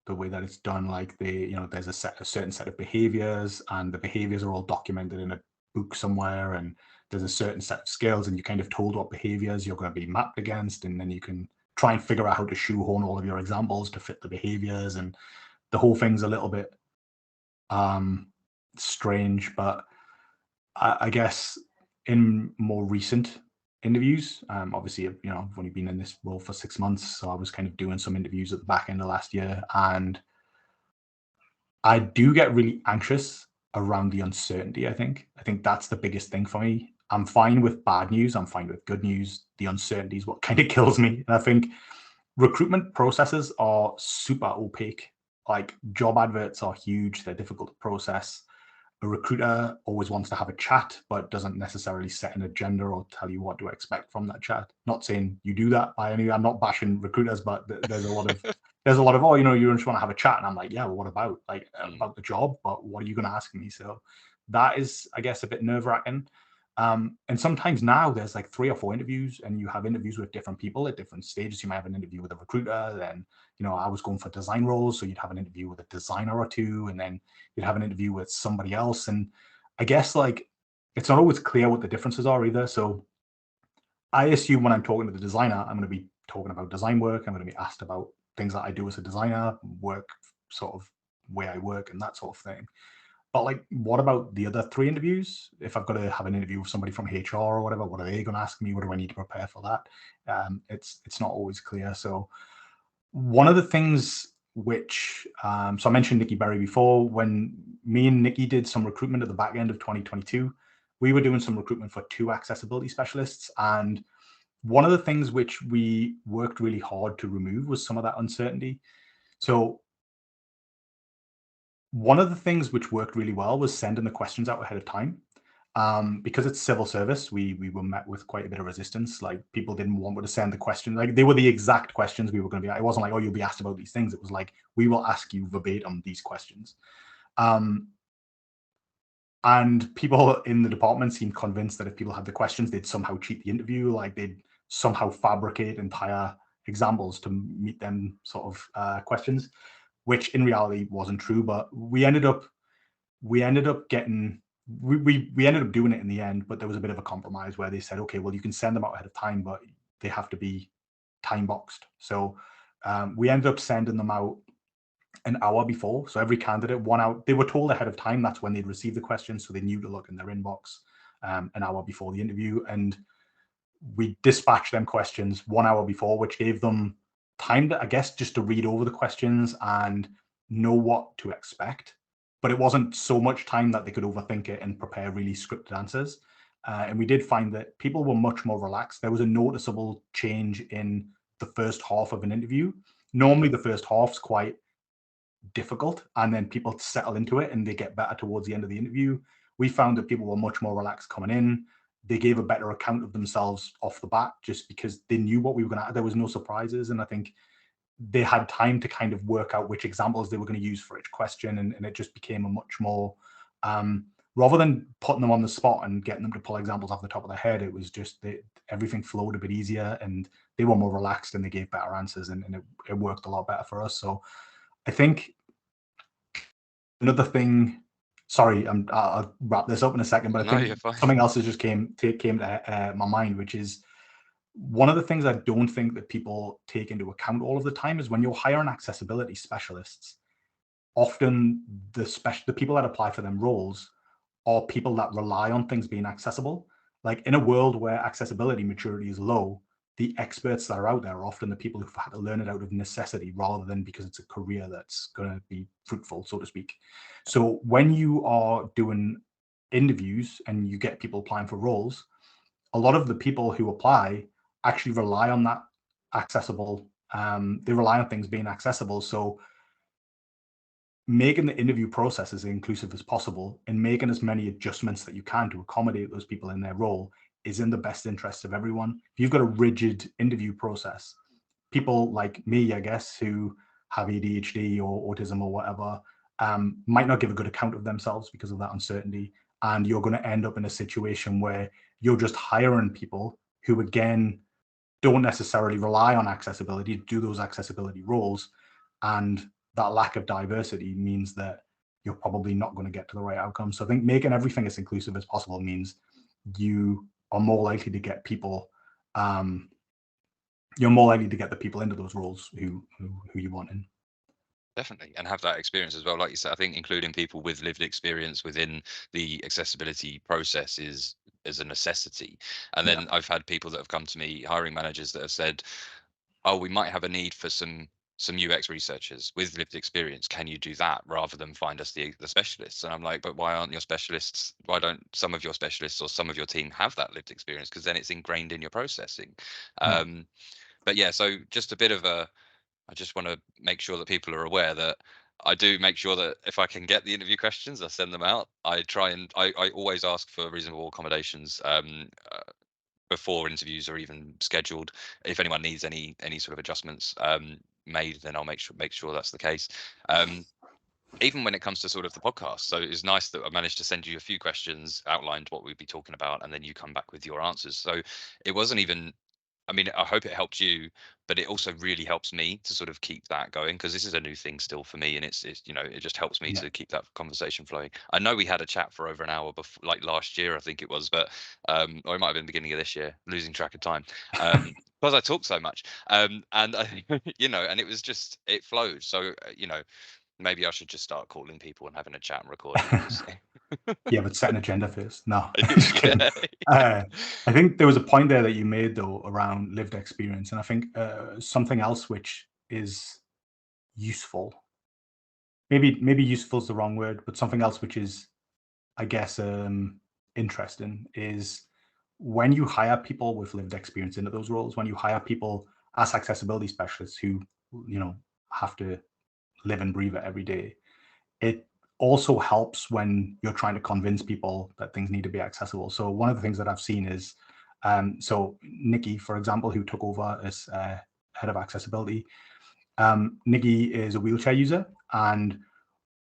the way that it's done. Like there's a certain set of behaviors, and the behaviors are all documented in a book somewhere, and there's a certain set of skills, and you're kind of told what behaviors you're going to be mapped against, and then you can try and figure out how to shoehorn all of your examples to fit the behaviors, and the whole thing's a little bit strange. But I guess in more recent interviews, obviously, I've only been in this role for 6 months, so I was kind of doing some interviews at the back end of last year, and I do get really anxious around the uncertainty. I think that's the biggest thing for me. I'm fine with bad news. I'm fine with good news. The uncertainty is what kind of kills me. And I think recruitment processes are super opaque. Like job adverts are huge. They're difficult to process. A recruiter always wants to have a chat, but doesn't necessarily set an agenda or tell you what to expect from that chat. Not saying you do that by any. I'm not bashing recruiters, but there's a lot of oh, you just want to have a chat, and I'm like, yeah, well, what about about the job? But what are you going to ask me? So that is, I guess, a bit nerve wracking. And sometimes now there's like 3 or 4 interviews, and you have interviews with different people at different stages. You might have an interview with a recruiter, then I was going for design roles, so you'd have an interview with a designer or two, and then you'd have an interview with somebody else. And I guess like it's not always clear what the differences are either. So I assume when I'm talking to the designer, I'm going to be talking about design work. I'm going to be asked about things that I do as a designer, work, sort of way I work, and that sort of thing. But like, what about the other 3 interviews? If I've got to have an interview with somebody from HR or whatever, what are they going to ask me? What do I need to prepare for that? It's not always clear. So one of the things which, so I mentioned Nikki Berry before, when me and Nikki did some recruitment at the back end of 2022, we were doing some recruitment for 2 accessibility specialists. And one of the things which we worked really hard to remove was some of that uncertainty. So one of the things which worked really well was sending the questions out ahead of time. Because it's civil service, we were met with quite a bit of resistance. Like people didn't want to send the questions. Like they were the exact questions we were going to be. It wasn't like, oh, you'll be asked about these things. It was like, we will ask you verbatim these questions. And people in the department seemed convinced that if people had the questions, they'd somehow cheat the interview. Like they'd somehow fabricate entire examples to meet them sort of questions, which in reality wasn't true. But we ended up getting. We ended up doing it in the end, but there was a bit of a compromise where they said, okay, well, you can send them out ahead of time, but they have to be time boxed. So we ended up sending them out an hour before. So every candidate, 1 hour, they were told ahead of time that's when they'd receive the questions, so they knew to look in their inbox an hour before the interview. And we dispatched them questions 1 hour before, which gave them time to, I guess, just to read over the questions and know what to expect. But it wasn't so much time that they could overthink it and prepare really scripted answers. And we did find that people were much more relaxed. There was a noticeable change in the first half of an interview. Normally, the first half's quite difficult, and then people settle into it and they get better towards the end of the interview. We found that people were much more relaxed coming in. They gave a better account of themselves off the bat just because they knew what we were going to. There was no surprises, and I think they had time to kind of work out which examples they were going to use for each question, and it just became a much more rather than putting them on the spot and getting them to pull examples off the top of their head. It was just everything flowed a bit easier, and they were more relaxed and they gave better answers, and it worked a lot better for us. So I think another thing. Sorry, I'll wrap this up in a second, but I think something else has just came to my mind, which is one of the things I don't think that people take into account all of the time is when you're hiring accessibility specialists, often the people that apply for them roles are people that rely on things being accessible. Like in a world where accessibility maturity is low, the experts that are out there are often the people who've had to learn it out of necessity rather than because it's a career that's going to be fruitful, so to speak. So when you are doing interviews and you get people applying for roles, a lot of the people who apply actually rely on that accessible. They rely on things being accessible. So making the interview process as inclusive as possible and making as many adjustments that you can to accommodate those people in their role is in the best interest of everyone. If you've got a rigid interview process, people like me, I guess, who have ADHD or autism or whatever, might not give a good account of themselves because of that uncertainty. And you're going to end up in a situation where you're just hiring people who, again, don't necessarily rely on accessibility to do those accessibility roles. And that lack of diversity means that you're probably not going to get to the right outcome. So I think making everything as inclusive as possible means you are more likely to get people, you're more likely to get the people into those roles who you want in. Definitely, and have that experience as well. Like you said, I think including people with lived experience within the accessibility process is a necessity. And then I've had people that have come to me, hiring managers, that have said, "Oh, we might have a need for some UX researchers with lived experience. Can you do that rather than find us the specialists?" And I'm like, "But why aren't your specialists? Why don't some of your specialists or some of your team have that lived experience? Because then it's ingrained in your processing." But yeah, so just a bit of a I just want to make sure that people are aware that I do make sure that if I can get the interview questions, I send them out. I try and I always ask for reasonable accommodations before interviews are even scheduled. If anyone needs any sort of adjustments made, then I'll make sure that's the case. Even when it comes to sort of the podcast. So it's nice that I managed to send you a few questions, outlined what we'd be talking about, and then you come back with your answers. So it wasn't even I mean, I hope it helped you, but it also really helps me to sort of keep that going because this is a new thing still for me, and it's it just helps me to keep that conversation flowing. I know we had a chat for over an hour before, like last year, I think it was, but or it might have been the beginning of this year, losing track of time, because I talk so much, and I, and it was just it flowed. So maybe I should just start calling people and having a chat and recording it. Just Yeah, but set an agenda first. No, just kidding. yeah. I think there was a point there that you made though around lived experience, and I think something else which is useful, maybe useful is the wrong word, but something else which is, I guess, interesting is when you hire people with lived experience into those roles, when you hire people as accessibility specialists who have to live and breathe it every day, it also helps when you're trying to convince people that things need to be accessible. So one of the things that I've seen is, so Nikki, for example, who took over as head of accessibility, Nikki is a wheelchair user. And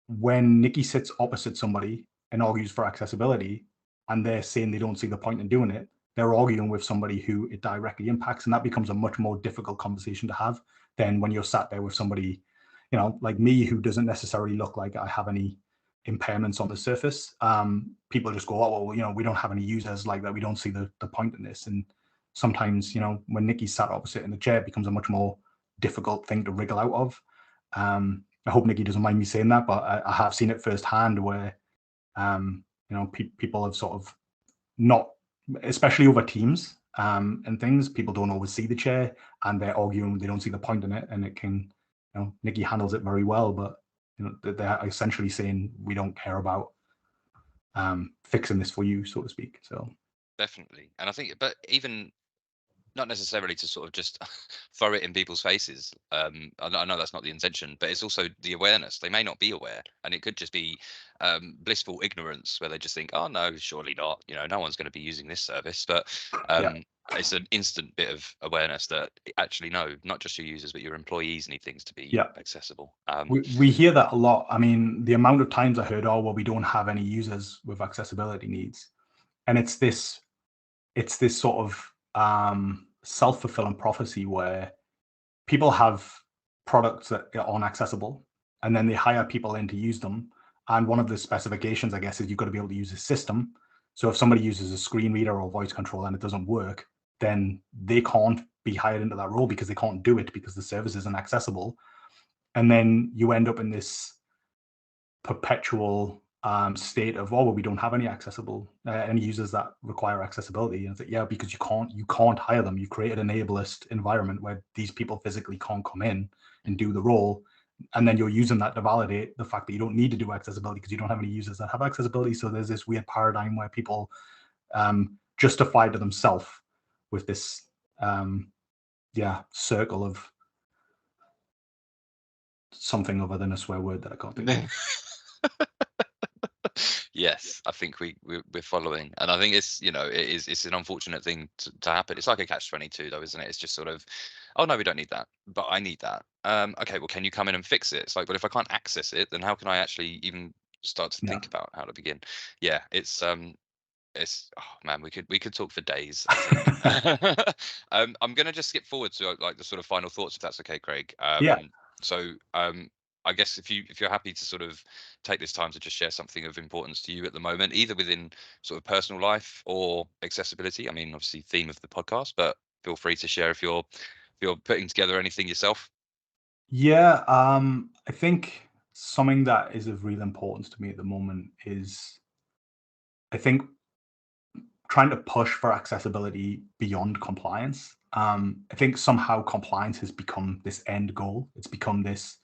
when Nikki sits opposite somebody and argues for accessibility, and they're saying they don't see the point in doing it, they're arguing with somebody who it directly impacts. And that becomes a much more difficult conversation to have than when you're sat there with somebody, like me, who doesn't necessarily look like I have any impairments on the surface. People just go, "Oh, well, we don't have any users like that. We don't see the point in this." And sometimes, when Nikki's sat opposite in the chair, it becomes a much more difficult thing to wriggle out of. I hope Nikki doesn't mind me saying that, but I have seen it firsthand where, people have sort of not, especially over Teams and things, people don't always see the chair and they're arguing, they don't see the point in it, and it can, Nikki handles it very well, but they're essentially saying we don't care about fixing this for you, so to speak. So Definitely, and I think, but even not necessarily to sort of just throw it in people's faces. I know that's not the intention, but it's also the awareness. They may not be aware, and it could just be blissful ignorance where they just think, "Oh no, surely not. No one's going to be using this service." But yeah, it's an instant bit of awareness that actually, no, not just your users, but your employees need things to be yeah. accessible. We hear that a lot. I mean, the amount of times I heard, "Oh, well, we don't have any users with accessibility needs," and it's this sort of self-fulfilling prophecy where people have products that aren't accessible, and then they hire people in to use them. And one of the specifications, I guess, is you've got to be able to use a system. So if somebody uses a screen reader or voice control and it doesn't work, then they can't be hired into that role because they can't do it because the service isn't accessible. And then you end up in this perpetual state of, oh, well, we don't have any any users that require accessibility. And it's like, yeah, because you can't hire them. You created an ableist environment where these people physically can't come in and do the role, and then you're using that to validate the fact that you don't need to do accessibility because you don't have any users that have accessibility. So there's this weird paradigm where people justify to themselves with this circle of something other than a swear word that I can't think of. Yes, I think we're following, and I think it's an unfortunate thing to happen. It's like a catch-22 though, isn't it? It's just sort of, oh no, we don't need that, but I need that. Okay, well, can you come in and fix it? It's like, well, if I can't access it, then how can I actually even start to think about how to begin? Yeah, it's oh man, we could talk for days, I think. I'm gonna just skip forward to like the sort of final thoughts, if that's okay, Craig. Yeah. So I guess if you're happy to sort of take this time to just share something of importance to you at the moment, either within sort of personal life or accessibility. I mean, obviously theme of the podcast, but feel free to share if you're putting together anything yourself. Yeah, I think something that is of real importance to me at the moment is, I think, trying to push for accessibility beyond compliance. I think somehow compliance has become this end goal. It's become this,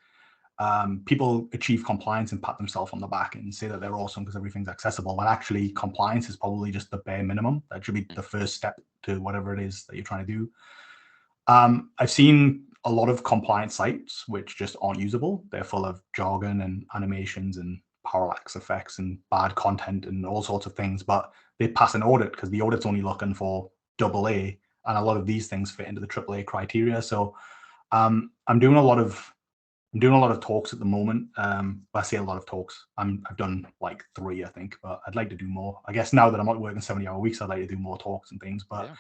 people achieve compliance and pat themselves on the back and say that they're awesome because everything's accessible. But actually, compliance is probably just the bare minimum. That should be the first step to whatever it is that you're trying to do. I've seen a lot of compliance sites which just aren't usable. They're full of jargon and animations and parallax effects and bad content and all sorts of things, but they pass an audit because the audit's only looking for AA, and a lot of these things fit into the AAA criteria. So I'm doing a lot of talks at the moment. I say a lot of talks. I've done like 3, I think, but I'd like to do more. I guess now that I'm not working 70-hour weeks, I'd like to do more talks and things. But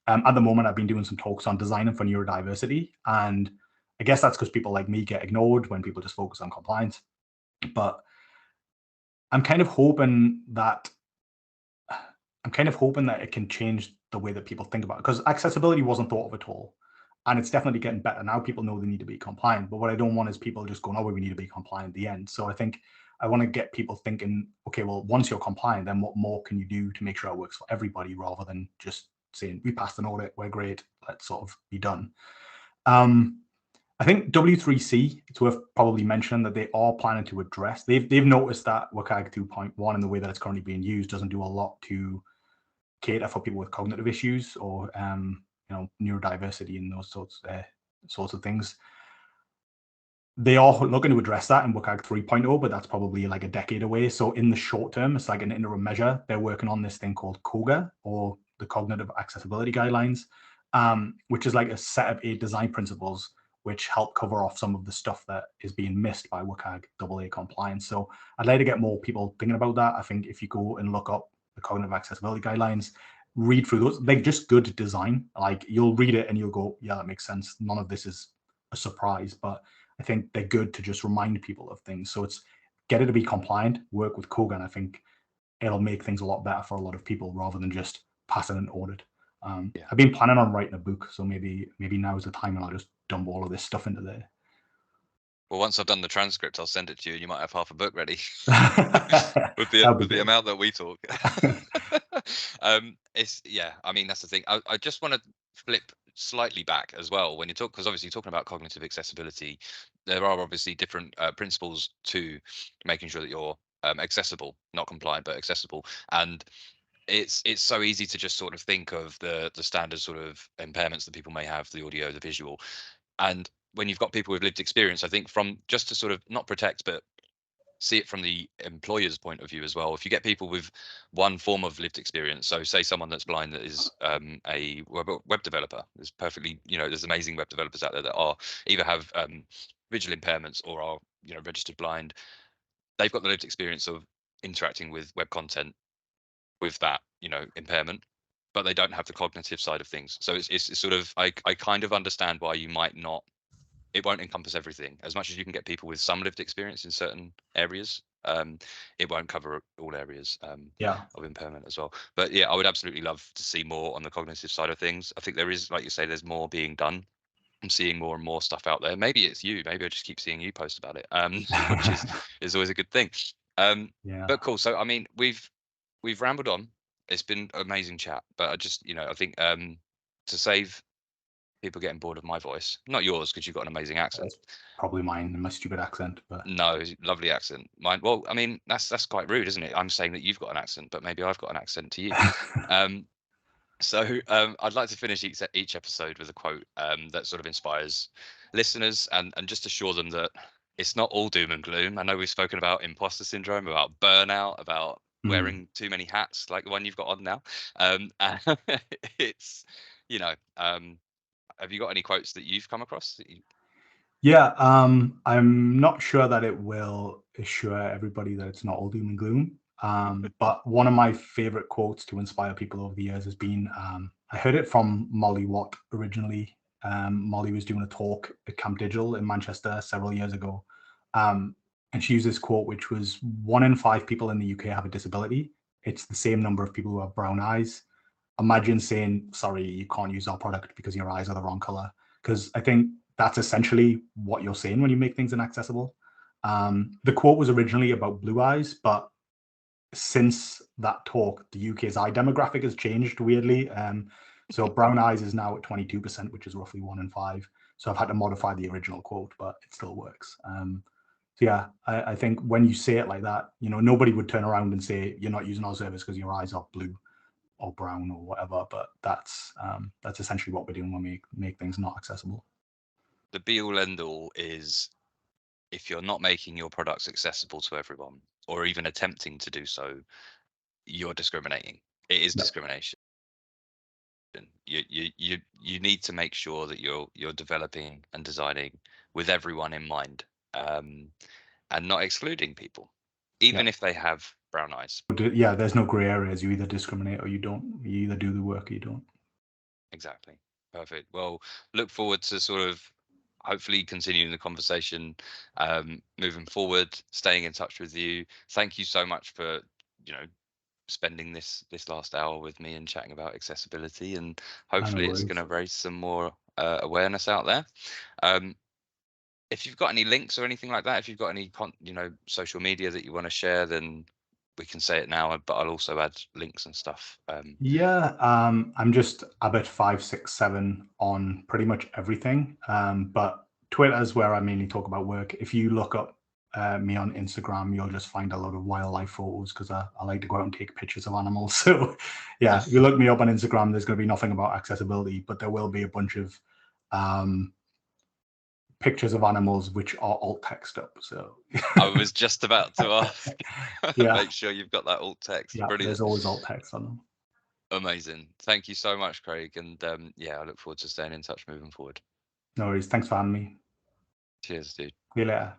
at the moment, I've been doing some talks on designing for neurodiversity, and I guess that's because people like me get ignored when people just focus on compliance. But I'm kind of hoping that it can change the way that people think about it, because accessibility wasn't thought of at all. And it's definitely getting better now. People know they need to be compliant, but what I don't want is people just going, oh, well, we need to be compliant at the end. So I think I want to get people thinking, okay, well, once you're compliant, then what more can you do to make sure it works for everybody, rather than just saying, we passed an audit, we're great, let's sort of be done. I think W3C, it's worth probably mentioning that they are planning to address, they've noticed that WCAG 2.1 and the way that it's currently being used doesn't do a lot to cater for people with cognitive issues or neurodiversity and those sorts of things. They are looking to address that in WCAG 3.0, but that's probably like a decade away. So in the short term, it's like an interim measure. They're working on this thing called COGA, or the Cognitive Accessibility Guidelines, which is like a set of 8 design principles which help cover off some of the stuff that is being missed by WCAG AA compliance. So I'd like to get more people thinking about that. I think if you go and look up the Cognitive Accessibility Guidelines, read through those, they're just good design. Like, you'll read it and you'll go, yeah, that makes sense. None of this is a surprise, but I think they're good to just remind people of things. So it's get it to be compliant, work with COGA, and I think it'll make things a lot better for a lot of people rather than just passing an audit. I've been planning on writing a book, so maybe now is the time when I'll just dump all of this stuff into there. Well, once I've done the transcript, I'll send it to you, and you might have half a book ready with the amount that we talk. I mean, that's the thing. I just want to flip slightly back as well when you talk, because obviously talking about cognitive accessibility, there are obviously different principles to making sure that you're accessible, not compliant, but accessible. And it's so easy to just sort of think of the standard sort of impairments that people may have, the audio, the visual. And when you've got people with lived experience, I think, from just to sort of not protect, but see it from the employer's point of view as well. If you get people with one form of lived experience, so say someone that's blind that is a web developer, there's perfectly, there's amazing web developers out there that are either have visual impairments or are, registered blind. They've got the lived experience of interacting with web content with that, impairment, but they don't have the cognitive side of things. So it's sort of, I kind of understand why you might not, it won't encompass everything. As much as you can get people with some lived experience in certain areas, it won't cover all areas of impairment as well. But yeah, I would absolutely love to see more on the cognitive side of things. I think there is, like you say, there's more being done. I'm seeing more and more stuff out there. Maybe it's you. Maybe I just keep seeing you post about it, which is always a good thing. Yeah. But cool. So I mean, we've rambled on. It's been an amazing chat, but I just I think to save people getting bored of my voice, not yours because you've got an amazing accent. It's probably mine and my stupid accent, but No, lovely accent. Mine. Well, I mean that's quite rude, isn't it? I'm saying that you've got an accent, but maybe I've got an accent to you. Um, So I'd like to finish each episode with a quote that sort of inspires listeners and just assure them that it's not all doom and gloom. I know we've spoken about imposter syndrome, about burnout, about mm. wearing too many hats, like the one you've got on now. And it's, have you got any quotes that you've come across? Yeah, I'm not sure that it will assure everybody that it's not all doom and gloom. But one of my favorite quotes to inspire people over the years has been, I heard it from Molly Watt originally. Molly was doing a talk at Camp Digital in Manchester several years ago. And she used this quote, which was 1 in 5 people in the UK have a disability. It's the same number of people who have brown eyes. Imagine saying, sorry, you can't use our product because your eyes are the wrong color. Because I think that's essentially what you're saying when you make things inaccessible. The quote was originally about blue eyes, but since that talk, the UK's eye demographic has changed weirdly. So brown eyes is now at 22%, which is roughly 1 in 5. So I've had to modify the original quote, but it still works. So yeah, I think when you say it like that, nobody would turn around and say you're not using our service because your eyes are blue or brown or whatever. But that's essentially what we're doing when we make things not accessible. The be all end all is if you're not making your products accessible to everyone or even attempting to do so, you're discriminating. It is Yep. discrimination. You need to make sure that you're developing and designing with everyone in mind, and not excluding people, Yep. even if they have brown eyes. Yeah, there's no gray areas. You either discriminate or you don't. You either do the work or you don't. Exactly. Perfect. Well, look forward to sort of hopefully continuing the conversation, moving forward, staying in touch with you. Thank you so much for you know spending this last hour with me and chatting about accessibility, and No hopefully it's going worries. to raise some more awareness out there. um, if you've got any links or anything like that, if you've got any social media that you want to share, then we can say it now, but I'll also add links and stuff. Yeah, I'm just Abbott567 on pretty much everything. But Twitter is where I mainly talk about work. If you look up me on Instagram, you'll just find a lot of wildlife photos because I like to go out and take pictures of animals. So yeah, if you look me up on Instagram, there's going to be nothing about accessibility, but there will be a bunch of pictures of animals which are alt text up. So I was just about to ask. yeah, Make sure you've got that alt text. yeah, there's Brilliant. always alt text on them. Amazing. Thank you so much, Craig. And yeah, I look forward to staying in touch moving forward. No worries. Thanks for having me. Cheers, dude. See you later.